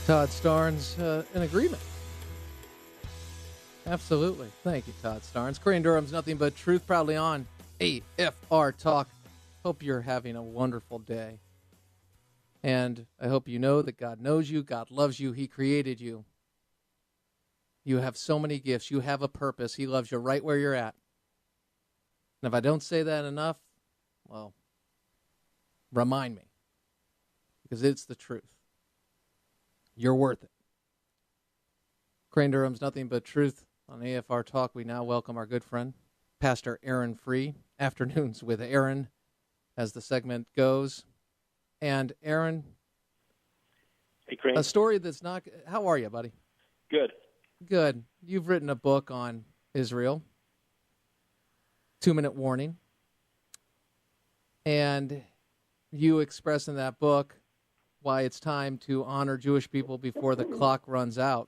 Todd Starnes in agreement. Absolutely. Thank you, Todd Starnes. Crane Durham's Nothing But Truth, proudly on AFR Talk. Hope you're having a wonderful day. And I hope you know that God knows you, God loves you, He created you. You have so many gifts. You have a purpose. He loves you right where you're at. And if I don't say that enough, well, remind me. Because it's the truth. You're worth it. Crane Durham's Nothing But Truth on AFR Talk. We now welcome our good friend, Pastor Aaron Fruh. Afternoons with Aaron, as the segment goes. And Aaron, hey, Crane. A story that's not... How are you, buddy? Good. Good. You've written a book on Israel, 2-minute warning. And you express in that book why it's time to honor Jewish people before the clock runs out.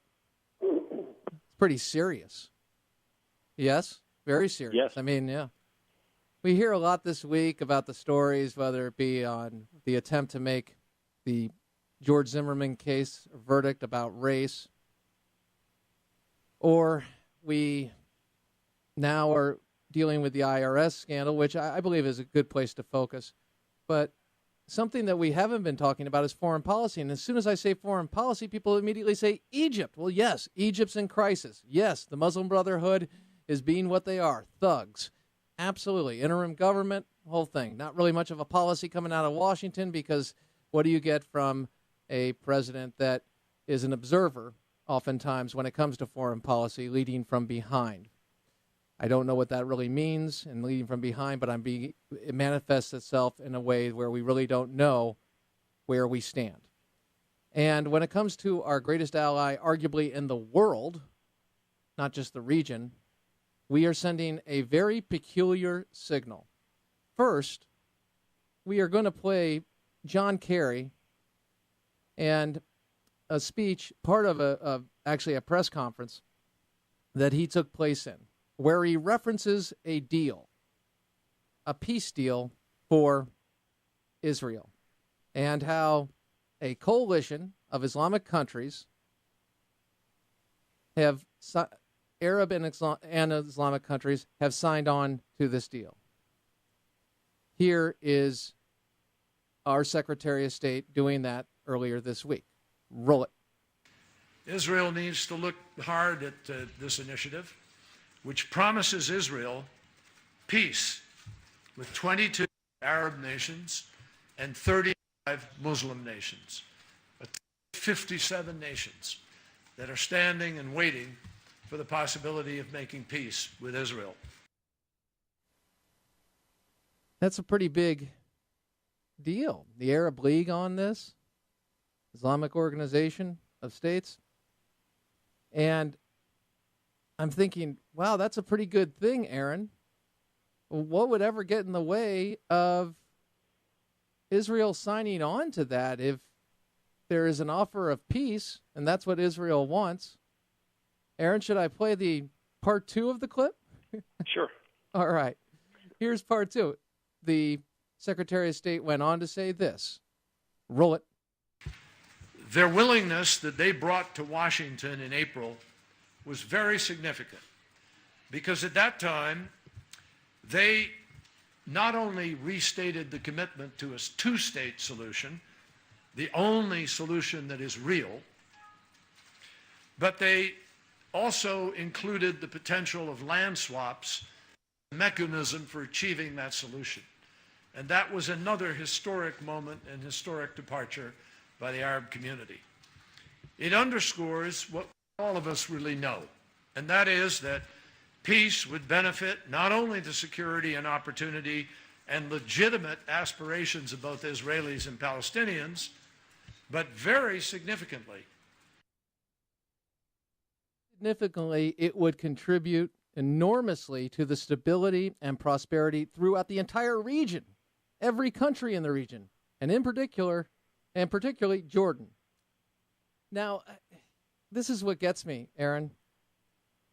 It's pretty serious. Yes? Very serious. Yes. I mean, yeah. We hear a lot this week about the stories, whether it be on the attempt to make the George Zimmerman case a verdict about race, or we now are dealing with the IRS scandal, which I believe is a good place to focus. But something that we haven't been talking about is foreign policy. And as soon as I say foreign policy, people immediately say Egypt. Well, yes, Egypt's in crisis. Yes, the Muslim Brotherhood is being what they are, thugs. Absolutely. Interim government, whole thing. Not really much of a policy coming out of Washington, because what do you get from a president that is an observer, oftentimes, when it comes to foreign policy, leading from behind? I don't know what that really means in leading from behind, but it manifests itself in a way where we really don't know where we stand. And when it comes to our greatest ally, arguably in the world, not just the region, we are sending a very peculiar signal. First, we are going to play John Kerry and a speech, part of actually a press conference that he took place in, where he references a deal, a peace deal for Israel, and how a coalition of Islamic countries Arab and Islamic countries have signed on to this deal. Here is our Secretary of State doing that earlier this week. Roll it. Israel needs to look hard at this initiative, which promises Israel peace with 22 Arab nations and 35 Muslim nations, 57 nations that are standing and waiting for the possibility of making peace with Israel. That's a pretty big deal. The Arab League on this, Islamic Organization of States. And I'm thinking, wow, that's a pretty good thing, Aaron. What would ever get in the way of Israel signing on to that if there is an offer of peace, and that's what Israel wants? Aaron, should I play the part 2 of the clip? Sure. All right. Here's part 2. The Secretary of State went on to say this. Roll it. Their willingness that they brought to Washington in April was very significant, because at that time they not only restated the commitment to a two-state solution, the only solution that is real, but they also included the potential of land swaps, a mechanism for achieving that solution. And that was another historic moment and historic departure by the Arab community. It underscores what all of us really know, and that is that peace would benefit not only the security and opportunity and legitimate aspirations of both Israelis and Palestinians, but very significantly, it would contribute enormously to the stability and prosperity throughout the entire region, every country in the region, and particularly Jordan. Now, this is what gets me, Aaron.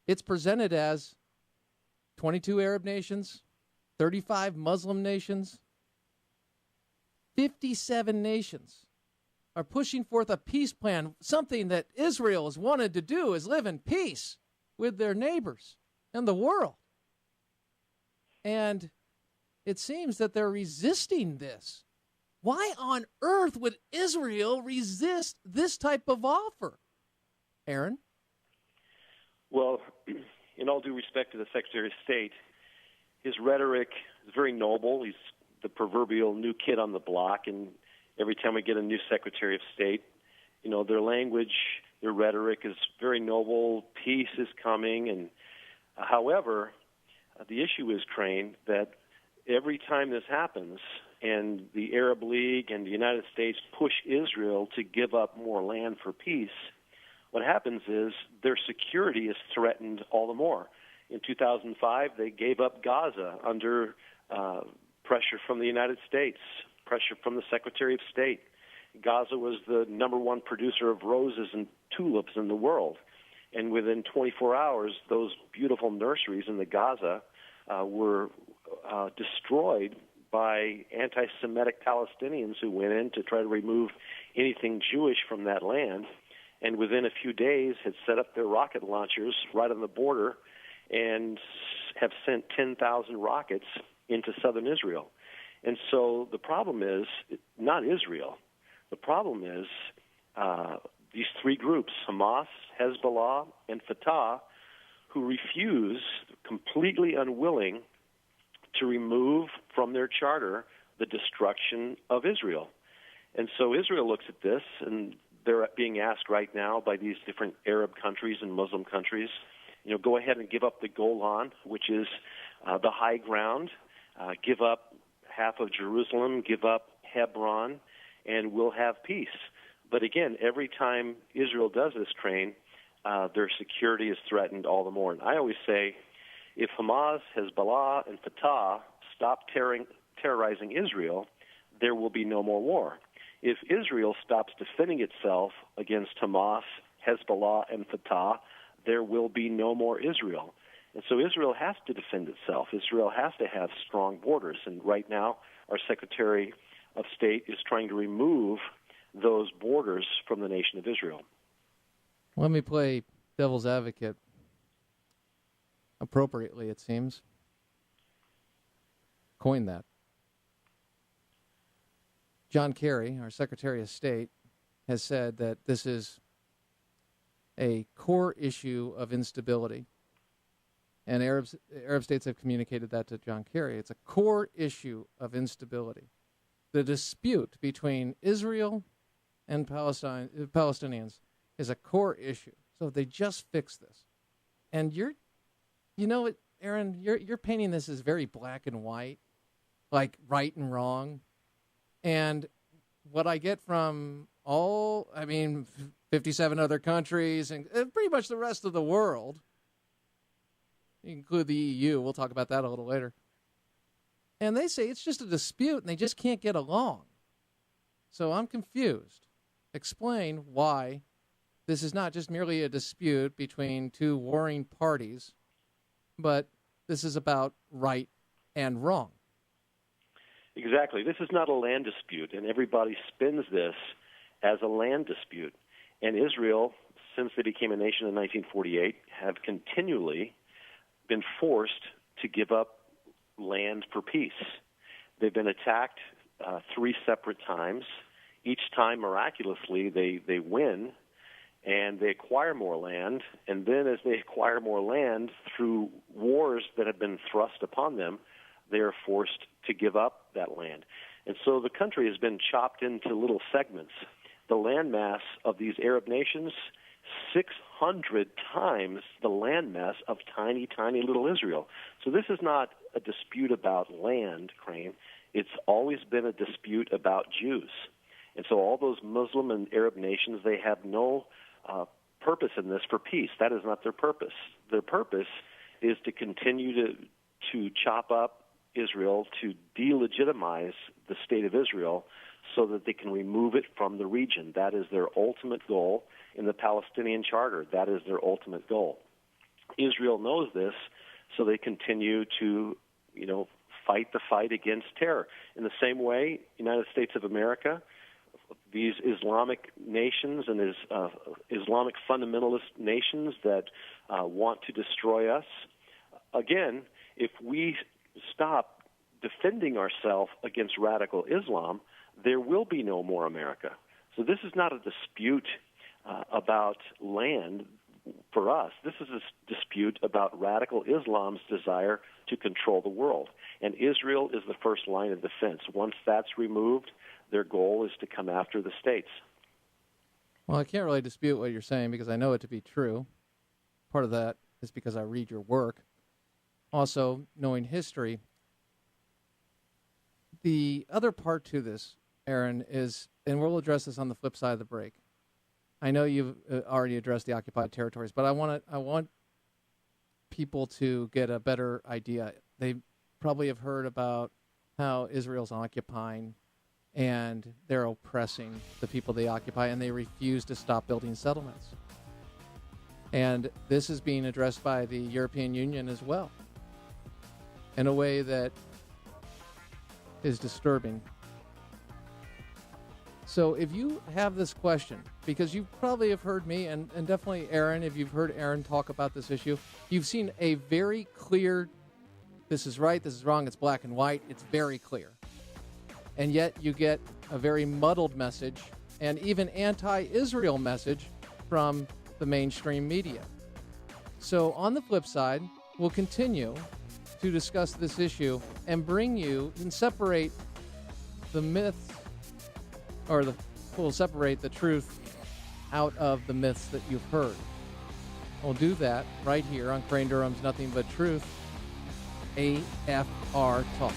It's presented as 22 Arab nations, 35 Muslim nations, 57 nations are pushing forth a peace plan. Something that Israel has wanted to do is live in peace with their neighbors and the world. And it seems that they're resisting this. Why on earth would Israel resist this type of offer? Aaron? Well, in all due respect to the Secretary of State, his rhetoric is very noble. He's the proverbial new kid on the block, and every time we get a new Secretary of State, their language, their rhetoric is very noble. Peace is coming, and however, the issue is, Crane, that every time this happens and the Arab League and the United States push Israel to give up more land for peace, what happens is their security is threatened all the more. In 2005, they gave up Gaza under pressure from the United States, pressure from the Secretary of State. Gaza was the number one producer of roses and tulips in the world. And within 24 hours, those beautiful nurseries in the Gaza were destroyed by anti-Semitic Palestinians who went in to try to remove anything Jewish from that land. And within a few days had set up their rocket launchers right on the border and have sent 10,000 rockets into southern Israel. And so the problem is not Israel. The problem is these three groups, Hamas, Hezbollah, and Fatah, who refuse, completely unwilling, to remove from their charter the destruction of Israel. And so Israel looks at this, and they're being asked right now by these different Arab countries and Muslim countries, go ahead and give up the Golan, which is the high ground, give up half of Jerusalem, give up Hebron, and we'll have peace. But again, every time Israel does this, Crane, their security is threatened all the more. And I always say, if Hamas, Hezbollah, and Fatah stop terrorizing Israel, there will be no more war. If Israel stops defending itself against Hamas, Hezbollah, and Fatah, there will be no more Israel. And so Israel has to defend itself. Israel has to have strong borders. And right now, our Secretary of State is trying to remove those borders from the nation of Israel. Let me play devil's advocate appropriately, it seems. Coined that. John Kerry, our Secretary of State, has said that this is a core issue of instability. And Arab states have communicated that to John Kerry. It's a core issue of instability. The dispute between Israel and Palestinians is a core issue. So if they just fix this. And Aaron, you're painting this as very black and white, like right and wrong. And what I get from 57 other countries and pretty much the rest of the world, include the EU, we'll talk about that a little later, and they say it's just a dispute and they just can't get along. So I'm confused. Explain why this is not just merely a dispute between two warring parties, but this is about right and wrong. Exactly. This is not a land dispute, and everybody spins this as a land dispute. And Israel, since they became a nation in 1948, have continually been forced to give up land for peace. They've been attacked 3 separate times. Each time, miraculously, they win, and they acquire more land. And then as they acquire more land through wars that have been thrust upon them, they are forced to give up that land. And so the country has been chopped into little segments. The landmass of these Arab nations, 600 times the landmass of tiny, tiny little Israel. So this is not a dispute about land, Crane. It's always been a dispute about Jews. And so all those Muslim and Arab nations, they have no purpose in this for peace. That is not their purpose. Their purpose is to continue to chop up Israel, to delegitimize the state of Israel so that they can remove it from the region. That is their ultimate goal in the Palestinian Charter. That is their ultimate goal. Israel knows this, so they continue to, fight the fight against terror. In the same way, United States of America, these Islamic nations and Islamic fundamentalist nations that want to destroy us. Again, if we stop defending ourselves against radical Islam, there will be no more America. So this is not a dispute about land for us. This is a dispute about radical Islam's desire to control the world. And Israel is the first line of defense. Once that's removed, their goal is to come after the states. Well, I can't really dispute what you're saying because I know it to be true. Part of that is because I read your work. Also, knowing history. The other part to this, Aaron, is, and we'll address this on the flip side of the break. I know you've already addressed the occupied territories, but I want people to get a better idea. They probably have heard about how Israel's occupying and they're oppressing the people they occupy, and they refuse to stop building settlements. And this is being addressed by the European Union as well in a way that is disturbing. So if you have this question, because you probably have heard me, and definitely Aaron, if you've heard Aaron talk about this issue, you've seen a very clear, this is right, this is wrong, it's black and white, it's very clear. And yet you get a very muddled message and even anti-Israel message from the mainstream media. So on the flip side, we'll continue to discuss this issue and bring you and separate the myths, or we'll separate the truth out of the myths that you've heard. We'll do that right here on Crane Durham's Nothing But Truth, AFR Talk.